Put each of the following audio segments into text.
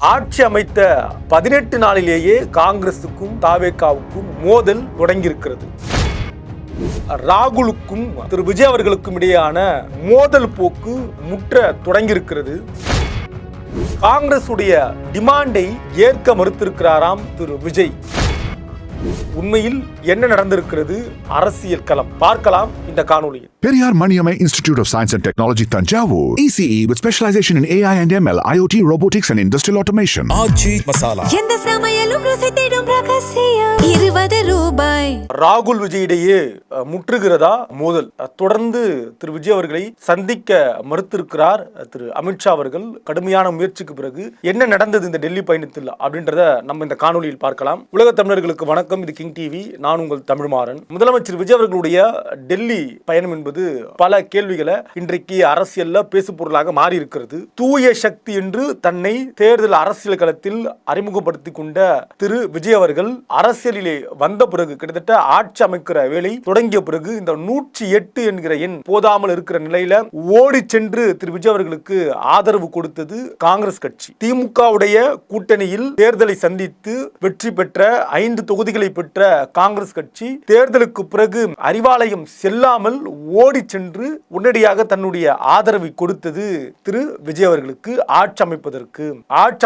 ஆட்சி அமைத்த 18 நாளிலேயே காங்கிரசுக்கும் தாவேகாவுக்கும் மோதல் தொடங்கியிருக்கிறது. ராகுலுக்கும் திரு விஜய் அவர்களுக்கும் இடையேயான மோதல் போக்கு முற்ற தொடங்கியிருக்கிறது. காங்கிரஸ் உடைய டிமாண்டை ஏற்க மறுத்திருக்கிறாராம் திரு விஜய். உண்மையில் என்ன நடந்திருக்கிறது? அரசியல் களம் பார்க்கலாம் இந்த காணொளியில். Periyar Maniamai Institute of Science and Technology, Tanjavur. ECE with specialization in AI and ML, IoT, robotics and industrial automation. ஆச்சி மசாலா. எந்த சமையலும் ருசி தேடும் ரகசியம் 20 ரூபாய். ராகுல் விஜய் இடையே முற்றுகிறதா மோதல்? தொடர்ந்து திரு விஜய் அவர்களை சந்திக்க மறுத்திருக்கிறார் திரு அமித்ஷா அவர்கள். கடுமையான முயற்சிக்கு பிறகு என்ன நடந்தது இந்த டெல்லி பயணத்தில் அப்படின்றத நம்ம இந்த காணொலியில் பார்க்கலாம். உலக தமிழர்களுக்கு வணக்கம். இது கிங் டிவி. நான் உங்கள் தமிழ்மாறன். முதலமைச்சர் விஜய் அவர்களுடைய டெல்லி பயணம் என்பது பல கேள்விகளை இன்றைக்கு அரசியல்ல பேசு பொருளாக மாறி இருக்கிறது. தூய சக்தி என்று தன்னை தேர்தல் அரசியல் களத்தில் அறிமுகப்படுத்திக் கொண்ட திரு விஜய் அவர்கள் அரசியலிலே வந்த பிறகு கிட்டத்தட்ட ஆட்சி அமைக்கிற வேலை தொடங்கிய பிறகு இந்த 108 என்கிற எண் போதாமல் இருக்கிற நிலையில ஓடி சென்று திரு விஜய் அவர்களுக்கு ஆதரவு கொடுத்தது காங்கிரஸ் கட்சி. திமுகவுடைய கூட்டணியில் தேர்தலை சந்தித்து வெற்றி பெற்ற 5 தொகுதிகளை பெற்ற காங்கிரஸ் கட்சி தேர்தலுக்கு பிறகு அறிவாலயம் செல்லாமல் ஓடி சென்று உடனடியாக தன்னுடைய ஆதரவை கொடுத்தது திரு விஜய் அவர்களுக்கு ஆட்சி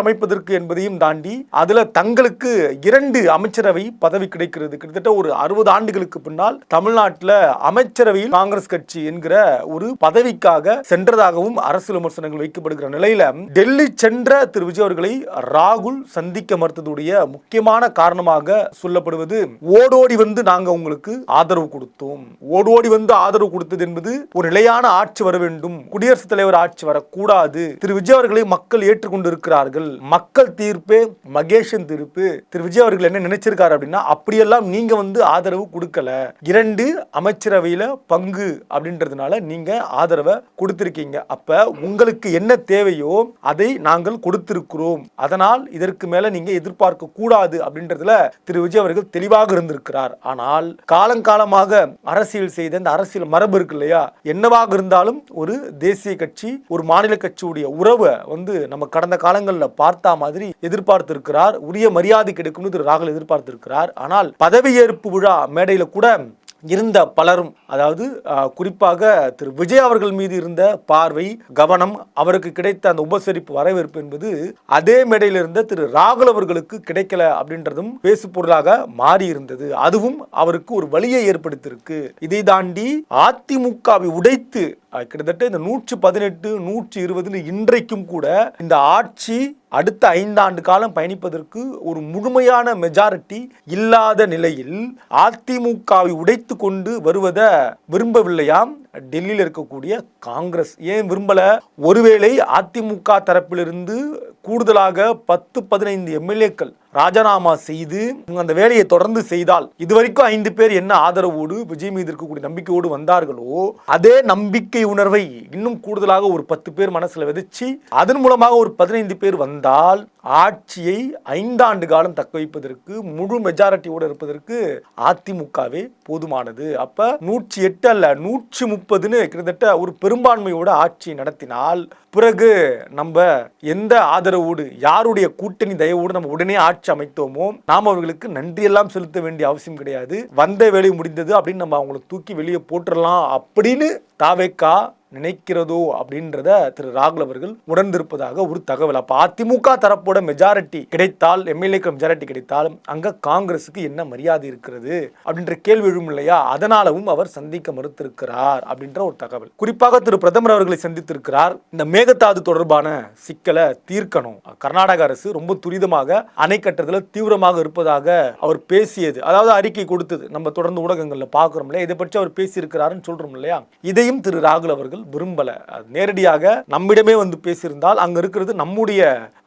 அமைப்பதற்கு என்பதையும் தாண்டி அதுல தங்களுக்கு 2 அமைச்சரவை பதவி கிடைக்கிறது. கிட்டத்தட்ட ஒரு 60 ஆண்டுகளுக்கு பின்னால் தமிழ்நாட்டில் அமைச்சரவையில் காங்கிரஸ் கட்சி என்கிற ஒரு பதவிக்காக சென்றதாகவும் அரசியல் விமர்சனங்கள் வைக்கப்படுகிற நிலையில டெல்லி சென்ற திரு விஜய் அவர்களை ராகுல் சந்திக்க மறுத்ததுடைய முக்கியமான காரணமாக சொல்லப்படுவது ஓடோடி வந்து நாங்க உங்களுக்கு ஆதரவு கொடுத்தோம். ஓடோடி வந்து ஆதரவு கொடுத்தது என்பது ஒரு நிலையான ஆட்சி வர வேண்டும், குடியரசுத் தலைவர் ஆட்சி வரக்கூடாது. திரு விஜய் அவர்களை மக்கள் ஏற்றுக்கொண்டு இருக்கிறார்கள். மக்கள் தீர்ப்பே மகேஷன் தீர்ப்பு. திரு விஜய் அவர்கள் என்ன நினைச்சிருக்காரு அப்படின்னா, அப்படியெல்லாம் நீங்க வந்து ஆதரவு கொடுக்கல, 2 அமைச்சரவையில பங்கு அப்படின்றதுனால நீங்க ஆதரவை கொடுத்திருக்கீங்க. அப்ப உங்களுக்கு என்ன தேவையோ அதை நாங்கள் கொடுத்திருக்கிறோம். அதனால் இதற்கு மேல நீங்க எதிர்பார்க்க கூடாது அப்படின்றதுல திரு விஜய் அவர்கள் தெளிவாக இருந்திருக்கிறார். ஆனால் காலங்காலமாக அரசியல் செய்த இந்த அரசியல் மரபு இருக்கு இல்லையா, என்னவாக இருந்தாலும் ஒரு தேசிய கட்சி ஒரு மாநில கட்சியுடைய உறவை வந்து நம்ம கடந்த காலங்களில் பார்த்தா மாதிரி எதிர்பார்த்திருக்கிறார். உரிய மரியாதை கிடைக்கும்னு திரு ராகுல் எதிர்பார்த்திருக்கிறார். ஆனால் பதவியேற்பு விழா மேடையில கூட இருந்த பலரும், அதாவது குறிப்பாக திரு விஜய் அவர்கள் மீது இருந்த பார்வை, கவனம், அவருக்கு கிடைத்த அந்த உபசரிப்பு, வரவேற்பு என்பது அதே மேடையில் இருந்த திரு ராகுல் அவர்களுக்கு கிடைக்கல அப்படின்றதும் பேசு பொருளாக மாறி இருந்தது. அதுவும் அவருக்கு ஒரு வலியை ஏற்படுத்தியிருக்கு. இதை தாண்டி அதிமுகவை உடைத்து கிட்டத்தட்ட இந்த 118 120 இன்றைக்கும் கூட இந்த ஆட்சி அடுத்த 5 ஆண்டு காலம் பயணிப்பதற்கு ஒரு முழுமையான மெஜாரிட்டி இல்லாத நிலையில் அதிமுகவை உடைத்து கொண்டு வருவதை விரும்பவில்லையாம் டெல்லியில் இருக்கக்கூடிய காங்கிரஸ். ஏன் விரும்பல? ஒருவேளை அதிமுக தரப்பிலிருந்து கூடுதலாக 10-15 எம்எல்ஏக்கள் ராஜினாமா செய்து அந்த வேலையை தொடர்ந்து செய்தால், இதுவரைக்கும் 5 பேர் என்ன ஆதரவோடு விஜய் மீது இருக்கக்கூடிய நம்பிக்கையோடு வந்தார்களோ அதே நம்பிக்கை உணர்வை இன்னும் கூடுதலாக ஒரு 10 பேர் மனசுல விதைச்சு அதன் மூலமாக ஒரு 15 பேர் வந்தால் ஆட்சியை 5 ஆண்டு காலம் தக்க வைப்பதற்கு, முழு மெஜாரிட்டியோடு இருப்பதற்கு அதிமுகவே போதுமானது. அப்ப 108 அல்ல 130 கிட்டத்தட்ட ஒரு பெரும்பான்மையோட ஆட்சி நடத்தினால் பிறகு நம்ம எந்த ஆதரவோடு, யாருடைய கூட்டணி தயவோடு நம்ம உடனே ஆட்சி அமைத்தோமோ நாம் அவர்களுக்கு நன்றியெல்லாம் செலுத்த வேண்டிய அவசியம் கிடையாது. வந்த வேலை முடிந்தது அப்படின்னு நம்ம அவங்களை தூக்கி வெளியே போட்டுடலாம் அப்படின்னு தாவேகா நினைக்கிறதோ அப்படின்றத திரு ராகுல் அவர்கள் உணர்ந்திருப்பதாக ஒரு தகவல். அப்ப அதிமுக தரப்போட மெஜாரிட்டி கிடைத்தால், எம்எல்ஏக்கு மெஜாரிட்டி கிடைத்தால் அங்க காங்கிரஸுக்கு என்ன மரியாதை இருக்கிறது அப்படின்ற கேள்வி எழும் இல்லையா? அதனாலவும் அவர் சந்திக்க மறுத்திருக்கிறார் அப்படின்ற ஒரு தகவல். குறிப்பாக திரு பிரதமர் அவர்களை சந்தித்திருக்கிறார். இந்த மேகதாது தொடர்பான சிக்கலை தீர்க்கணும், கர்நாடக அரசு ரொம்ப துரிதமாக அணை கட்டுறதுல தீவிரமாக இருப்பதாக அவர் பேசியது, அதாவது அறிக்கை கொடுத்தது நம்ம தொடர்ந்து ஊடகங்கள்ல பாக்குறோம் இல்லையா, இதை பற்றி அவர் பேசியிருக்கிறாருன்னு சொல்றோம் இல்லையா. இதையும் திரு ராகுல் அவர்கள் விரும்பல. நேரடியாக நம்மிடமே வந்து பேசியிருந்தால், அங்க இருக்கிறது நம்முடைய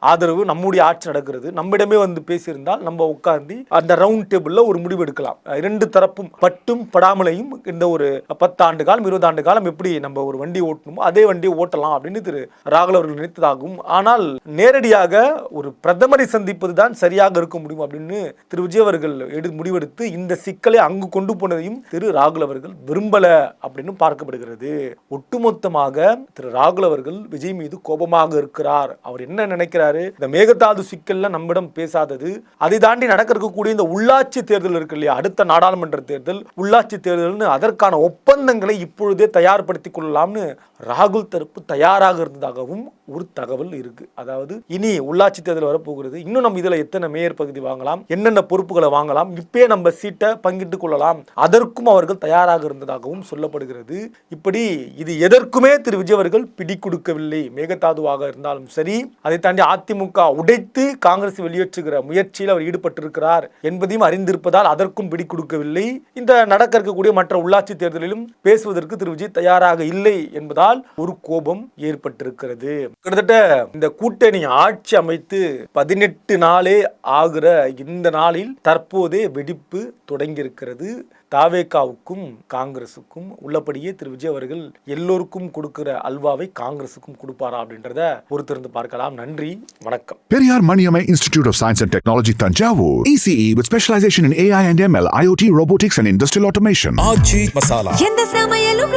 ஆதரவு, நம்முடைய ஆட்சி நடக்கிறது, நம்மிடமே வந்து பேசியிருந்தால் நம்ம உட்கார்ந்து அந்த ரவுண்ட் டேபிள்ல ஒரு முடிவு எடுக்கலாம். 2 தரப்பும் பட்டும் படாமலையும் இந்த ஒரு 10 ஆண்டு காலம் 20 ஆண்டு காலம் எப்படி நம்ம ஒரு வண்டி ஓட்டணுமோ அதே வண்டியை ஓட்டலாம் அப்படின்னு திரு ராகுல் அவர்கள் நினைத்ததாகும். ஆனால் நேரடியாக ஒரு பிரதமரை சந்திப்பது தான் சரியாக இருக்க முடியும் அப்படின்னு திரு விஜய் அவர்கள் முடிவெடுத்து இந்த சிக்கலை அங்கு கொண்டு போனதையும் திரு ராகுல் அவர்கள் விரும்பல அப்படின்னு பார்க்கப்படுகிறது. ஒட்டுமொத்த ஒட்டுமொத்தமாக திரு ராகுல் அவர்கள் விஜய் மீது கோபமாக இருக்கிறார். அவர் என்ன நினைக்கிறாரு, இந்த மேகதாது சிக்கல்ல நம்மிடம் பேசாதது, அதை தாண்டி நடக்க இருக்கக்கூடிய இந்த உள்ளாட்சி தேர்தல் இருக்கு இல்லையா, அடுத்த நாடாளுமன்ற தேர்தல், உள்ளாட்சி தேர்தல்னு அதற்கான ஒப்பந்தங்களை இப்பொழுதே தயார்படுத்திக் கொள்ளலாம்னு ராகுல் தரப்பு தயாராக இருந்ததாகவும் ஒரு தகவல் இருக்கு. அதாவது இனி உள்ளாட்சி தேர்தல் வரப்போகிறது, இன்னும் நம்ம இதுல எத்தனை மேயர் பகுதி வாங்கலாம், என்னென்ன பொறுப்புகளை வாங்கலாம், இப்பே நம்ம சீட்டை பங்கிட்டுக் கொள்ளலாம், அதற்கும் அவர்கள் தயாராக இருந்ததாகவும் சொல்லப்படுகிறது. இப்படி இது எதற்குமே திரு விஜய் அவர்கள் பிடி கொடுக்கவில்லை. மேகதாதுவாக இருந்தாலும் சரி, அதை தாண்டி அதிமுக உடைத்து காங்கிரஸ் வெளியேற்றுகிற முயற்சியில் அவர் ஈடுபட்டிருக்கிறார் என்பதையும் அறிந்திருப்பதால் அதற்கும் பிடி கொடுக்கவில்லை. இந்த நடக்க இருக்கக்கூடிய மற்ற உள்ளாட்சி தேர்தலிலும் பேசுவதற்கு திரு விஜய் தயாராக இல்லை என்பதால் ஒரு கோபம் ஏற்பட்டிருக்கிறது. கிட்டத்தட்ட இந்த கூட்டணி ஆட்சி அமைத்து 18 நாளே ஆகிற இந்த நாளில் தற்போதே வெடிப்பு தொடங்கியிருக்கிறது. தாவேகாவுக்கும் காங்கிரசுக்கும் உள்ளபடியே திரு விஜய் அவர்கள் எல்லோருக்கும் கொடுக்கிற அல்வாவை காங்கிரசுக்கும் கொடுப்பாரா அப்படின்றத பொறுத்திருந்து பார்க்கலாம். நன்றி, வணக்கம். Periyar Maniamai Institute of Science and Technology, Tanjavur. ECE with specialization in AI and ML, IoT, robotics and industrial automation. ஆச்சி மசாலா எந்த சமையலும்